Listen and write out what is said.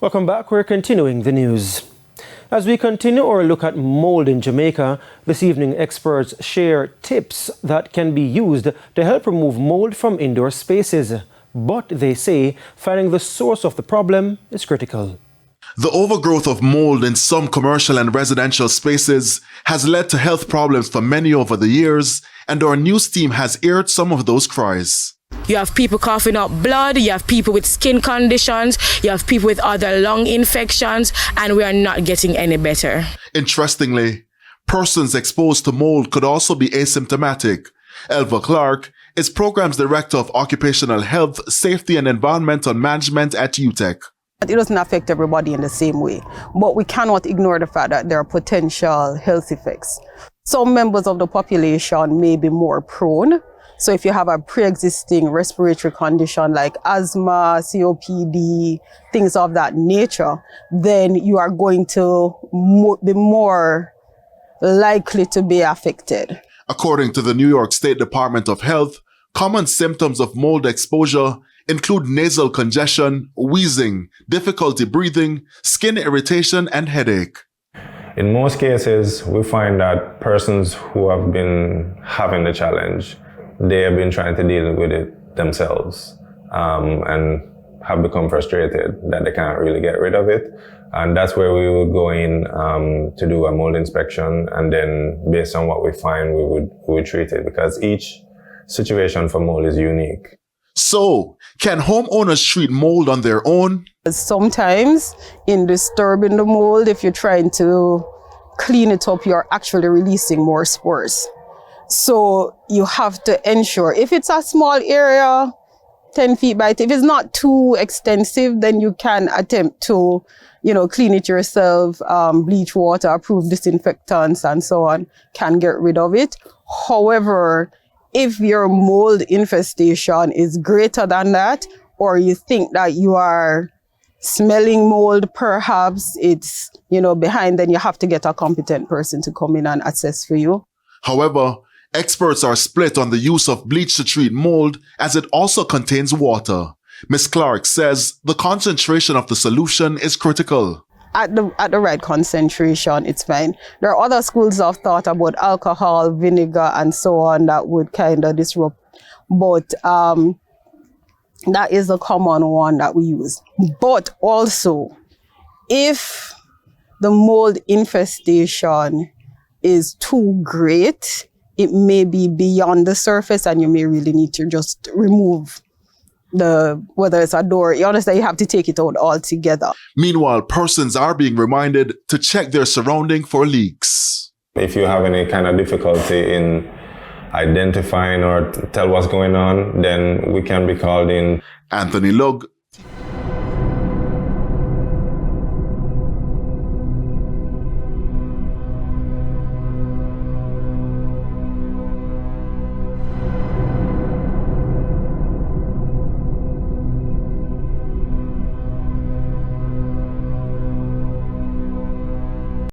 Welcome back. We're continuing the news. As we continue our look at mold in Jamaica, this evening experts share tips that can be used to help remove mold from indoor spaces. But they say finding the source of the problem is critical. The overgrowth of mold in some commercial and residential spaces has led to health problems for many over the years, and our news team has aired some of those cries. You have people coughing up blood, you have people with skin conditions, you have people with other lung infections, and we are not getting any better. Interestingly, persons exposed to mold could also be asymptomatic. Elva Clark is Programs Director of Occupational Health, Safety and Environmental Management at UTEC. It doesn't affect everybody in the same way, but we cannot ignore the fact that there are potential health effects. Some members of the population may be more prone. So if you have a pre-existing respiratory condition like asthma, COPD, things of that nature, then you are going to be more likely to be affected. According to the New York State Department of Health, common symptoms of mold exposure include nasal congestion, wheezing, difficulty breathing, skin irritation, and headache. In most cases, we find that persons who have been having the challenge, they have been trying to deal with it themselves and have become frustrated that they can't really get rid of it. And that's where we would go in to do a mold inspection, and then based on what we find, we would treat it, because each situation for mold is unique. So, can homeowners treat mold on their own? Sometimes, in disturbing the mold, if you're trying to clean it up, you're actually releasing more spores. So you have to ensure, if it's a small area, 10 feet by 10, if it's not too extensive, then you can attempt to, clean it yourself, bleach water, approved disinfectants and so on, can get rid of it. However, if your mold infestation is greater than that, or you think that you are smelling mold, perhaps it's, behind, then you have to get a competent person to come in and assess for you. However, experts are split on the use of bleach to treat mold, as it also contains water. Ms. Clark says the concentration of the solution is critical. At the right concentration, it's fine. There are other schools of thought about alcohol, vinegar, and so on that would kind of disrupt. But that is a common one that we use. But also, if the mold infestation is too great, it may be beyond the surface, and you may really need to just remove whether it's a door. You understand, you have to take it out altogether. Meanwhile, persons are being reminded to check their surrounding for leaks. If you have any kind of difficulty in identifying or tell what's going on, then we can be called in. Anthony Lug,